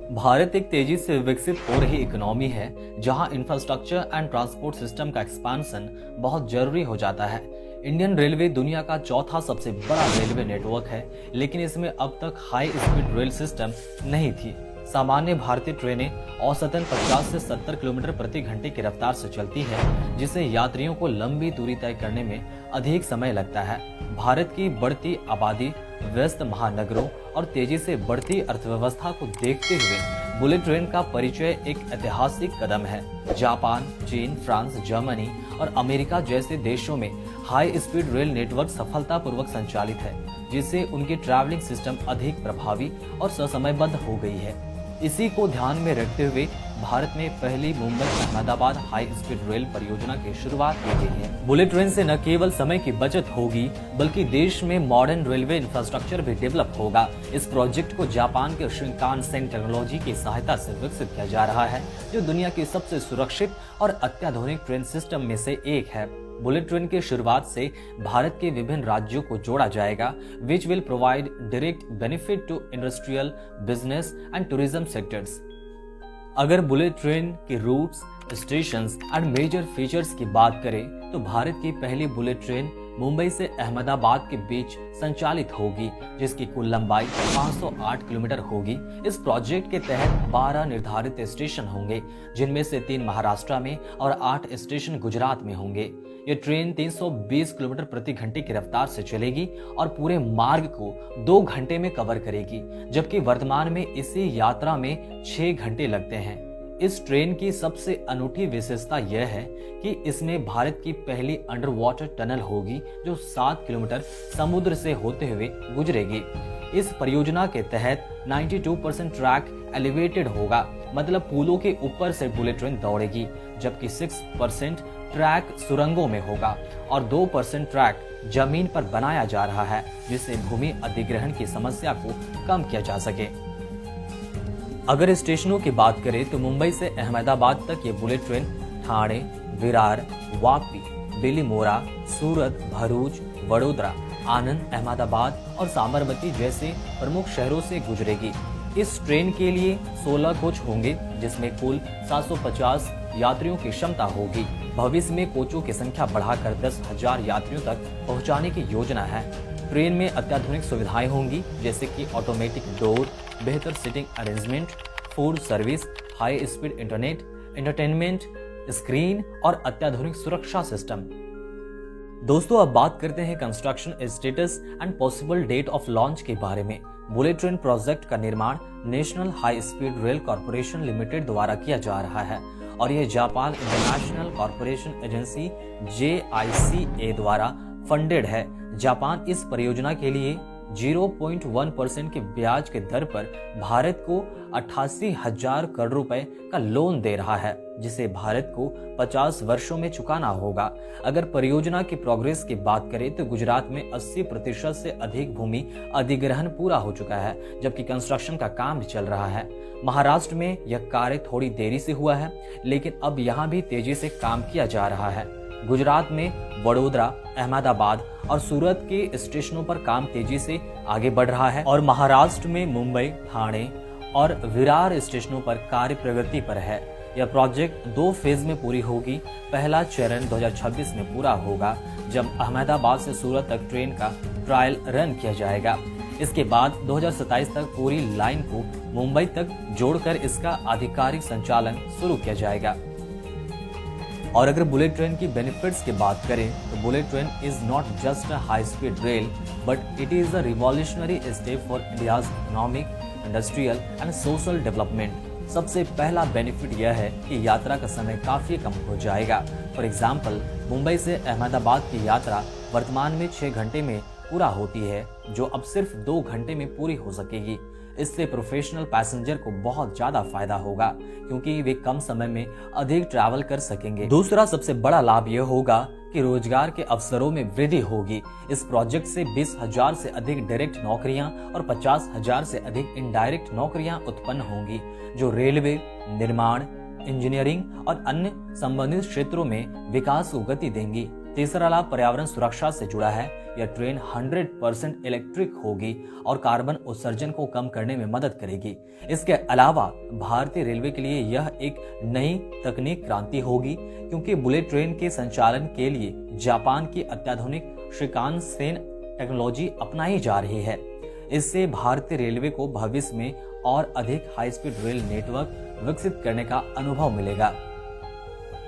भारत एक तेजी से विकसित हो रही इकोनॉमी है, जहां इंफ्रास्ट्रक्चर एंड ट्रांसपोर्ट सिस्टम का एक्सपेंशन बहुत जरूरी हो जाता है। इंडियन रेलवे दुनिया का चौथा सबसे बड़ा रेलवे नेटवर्क है, लेकिन इसमें अब तक हाई स्पीड रेल सिस्टम नहीं थी। सामान्य भारतीय ट्रेनें औसतन 50 से 70 किलोमीटर प्रति घंटे की रफ्तार से चलती है, जिससे यात्रियों को लंबी दूरी तय करने में अधिक समय लगता है। भारत की बढ़ती आबादी, व्यस्त महानगरों और तेजी से बढ़ती अर्थव्यवस्था को देखते हुए बुलेट ट्रेन का परिचय एक ऐतिहासिक कदम है। जापान, चीन, फ्रांस, जर्मनी और अमेरिका जैसे देशों में हाई स्पीड रेल नेटवर्क सफलतापूर्वक संचालित है, जिससे उनकी ट्रैवलिंग सिस्टम अधिक प्रभावी और ससमयबद्ध हो गई है। इसी को ध्यान में रखते हुए भारत में पहली Mumbai Ahmedabad high Speed rail परियोजना की शुरुआत की गई है। बुलेट ट्रेन से न केवल समय की बचत होगी, बल्कि देश में मॉडर्न रेलवे इंफ्रास्ट्रक्चर भी डेवलप होगा। इस प्रोजेक्ट को जापान के शिंकानसेन टेक्नोलॉजी की सहायता से विकसित किया जा रहा है, जो दुनिया की सबसे सुरक्षित और अत्याधुनिक ट्रेन सिस्टम में से एक है। बुलेट ट्रेन की शुरुआत से भारत के विभिन्न राज्यों को जोड़ा जाएगा, which will provide direct benefit to industrial, business and tourism sectors। अगर बुलेट ट्रेन के routes, stations and major features की बात करें तो भारत की पहली बुलेट ट्रेन मुंबई से अहमदाबाद के बीच संचालित होगी, जिसकी कुल लंबाई 508 किलोमीटर होगी। इस प्रोजेक्ट के तहत 12 निर्धारित स्टेशन होंगे, जिनमें से 3 महाराष्ट्र में और 8 स्टेशन गुजरात में होंगे। ये ट्रेन 320 किलोमीटर प्रति घंटे की रफ्तार से चलेगी और पूरे मार्ग को 2 घंटे में कवर करेगी, जबकि वर्तमान में इसी यात्रा में 6 घंटे लगते हैं। इस ट्रेन की सबसे अनूठी विशेषता यह है कि इसमें भारत की पहली अंडर वाटर टनल होगी, जो 7 किलोमीटर समुद्र से होते हुए गुजरेगी। इस परियोजना के तहत 92% ट्रैक एलिवेटेड होगा, मतलब पुलों के ऊपर से बुलेट ट्रेन दौड़ेगी, जबकि 6% ट्रैक सुरंगों में होगा और 2% ट्रैक जमीन पर बनाया जा रहा है, जिससे भूमि अधिग्रहण की समस्या को कम किया जा सके। अगर स्टेशनों की बात करें तो मुंबई से अहमदाबाद तक ये बुलेट ट्रेन ठाणे, विरार, वापी, बिलीमोरा, सूरत, भरूच, वडोदरा, आनंद, अहमदाबाद और साबरमती जैसे प्रमुख शहरों से गुजरेगी। इस ट्रेन के लिए 16 कोच होंगे, जिसमें कुल 750 यात्रियों की क्षमता होगी। भविष्य में कोचों की संख्या बढ़ाकर 10,000 यात्रियों तक पहुंचाने की योजना है। ट्रेन में अत्याधुनिक सुविधाएं होंगी, जैसे कि ऑटोमेटिक डोर, बेहतर seating arrangement, food service, high speed internet, entertainment screen और अत्याधुनिक सुरक्षा सिस्टम। दोस्तों, अब बात करते हैं construction status and possible date of launch के बारे में। बुलेट ट्रेन प्रोजेक्ट का निर्माण National High Speed Rail Corporation Limited द्वारा किया जा रहा है और यह Japan International Corporation Agency JICA द्वारा फंडेड है। जापान इस परियोजना के लिए 0.1% के ब्याज के दर पर भारत को 88,000 करोड़ रुपए का लोन दे रहा है, जिसे भारत को 50 वर्षों में चुकाना होगा। अगर परियोजना की प्रोग्रेस की बात करें तो गुजरात में 80% से अधिक भूमि अधिग्रहण पूरा हो चुका है, जबकि कंस्ट्रक्शन का काम भी चल रहा है। महाराष्ट्र में यह कार्य थोड़ी देरी से हुआ है, लेकिन अब यहाँ भी तेजी से काम किया जा रहा है। गुजरात में वडोदरा, अहमदाबाद और सूरत के स्टेशनों पर काम तेजी से आगे बढ़ रहा है और महाराष्ट्र में मुंबई, ठाणे और विरार स्टेशनों पर कार्य प्रगति पर है। यह प्रोजेक्ट 2 फेज में पूरी होगी। पहला चरण 2026 में पूरा होगा, जब अहमदाबाद से सूरत तक ट्रेन का ट्रायल रन किया जाएगा। इसके बाद 2027 तक पूरी लाइन को मुंबई तक जोड़कर इसका आधिकारिक संचालन शुरू किया जाएगा। और अगर बुलेट ट्रेन की बेनिफिट्स की बात करें तो bullet train is not just a high Speed rail, but it is a revolutionary step for India's economic, industrial and social development. सबसे पहला बेनिफिट यह है कि यात्रा का समय काफी कम हो जाएगा। फॉर एग्जाम्पल, मुंबई से अहमदाबाद की यात्रा वर्तमान में 6 घंटे में पूरा होती है, जो अब सिर्फ 2 घंटे में पूरी हो सकेगी। इससे प्रोफेशनल पैसेंजर को बहुत ज्यादा फायदा होगा, क्योंकि वे कम समय में अधिक ट्रैवल कर सकेंगे। दूसरा सबसे बड़ा लाभ यह होगा कि रोजगार के अवसरों में वृद्धि होगी। इस प्रोजेक्ट से 20,000 से अधिक डायरेक्ट नौकरियां और 50,000 से अधिक इनडायरेक्ट नौकरियां उत्पन्न होंगी, जो रेलवे, निर्माण, इंजीनियरिंग और अन्य संबंधित क्षेत्रों में विकास को गति देंगी। तीसरा लाभ पर्यावरण सुरक्षा से जुड़ा है। यह ट्रेन 100% इलेक्ट्रिक होगी और कार्बन उत्सर्जन को कम करने में मदद करेगी। इसके अलावा भारतीय रेलवे के लिए यह एक नई तकनीक क्रांति होगी, क्योंकि बुलेट ट्रेन के संचालन के लिए जापान की अत्याधुनिक शिकानसेन टेक्नोलॉजी अपनाई जा रही है। इससे भारतीय रेलवे को भविष्य में और अधिक हाई स्पीड रेल नेटवर्क विकसित करने का अनुभव मिलेगा।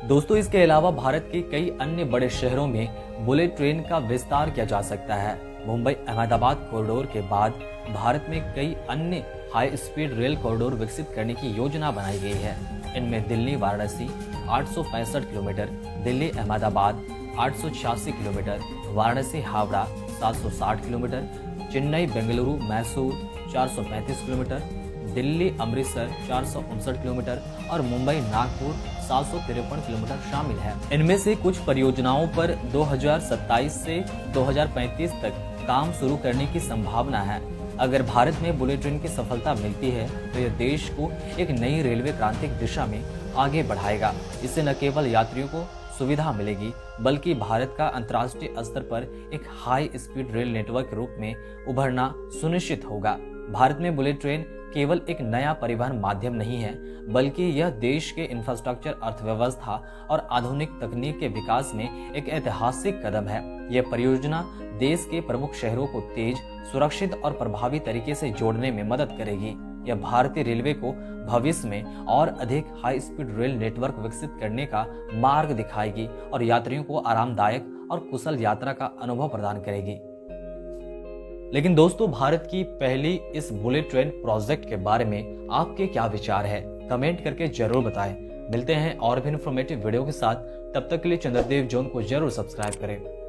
दोस्तों, इसके अलावा भारत के कई अन्य बड़े शहरों में बुलेट ट्रेन का विस्तार किया जा सकता है। मुंबई अहमदाबाद कॉरिडोर के बाद भारत में कई अन्य हाई स्पीड रेल कॉरिडोर विकसित करने की योजना बनाई गई है। इनमें Delhi Varanasi 865 kilometre, Delhi Ahmedabad 886 kilometre, Varanasi Howrah 760 kilometre, Chennai Bengaluru Mysore 435 kilometre, Delhi Amritsar 459 kilometre और मुंबई नागपुर 753 किलोमीटर शामिल है। इनमें से कुछ परियोजनाओं पर 2027 से 2035 तक काम शुरू करने की संभावना है। अगर भारत में बुलेट ट्रेन की सफलता मिलती है तो यह देश को एक नई रेलवे क्रांति की दिशा में आगे बढ़ाएगा। इससे न केवल यात्रियों को सुविधा मिलेगी, बल्कि भारत का अंतर्राष्ट्रीय स्तर पर एक हाई स्पीड रेल नेटवर्क के रूप में उभरना सुनिश्चित होगा। भारत में बुलेट ट्रेन केवल एक नया परिवहन माध्यम नहीं है, बल्कि यह देश के इंफ्रास्ट्रक्चर, अर्थव्यवस्था और आधुनिक तकनीक के विकास में एक ऐतिहासिक कदम है। यह परियोजना देश के प्रमुख शहरों को तेज, सुरक्षित और प्रभावी तरीके से जोड़ने में मदद करेगी। यह भारतीय रेलवे को भविष्य में और अधिक हाई स्पीड रेल नेटवर्क विकसित करने का मार्ग दिखाएगी और यात्रियों को आरामदायक और कुशल यात्रा का अनुभव प्रदान करेगी। लेकिन दोस्तों, भारत की पहली इस बुलेट ट्रेन प्रोजेक्ट के बारे में आपके क्या विचार है? कमेंट करके जरूर बताएं। मिलते हैं और भी इन्फॉर्मेटिव वीडियो के साथ। तब तक के लिए चंद्रदेव जोन को जरूर सब्सक्राइब करें।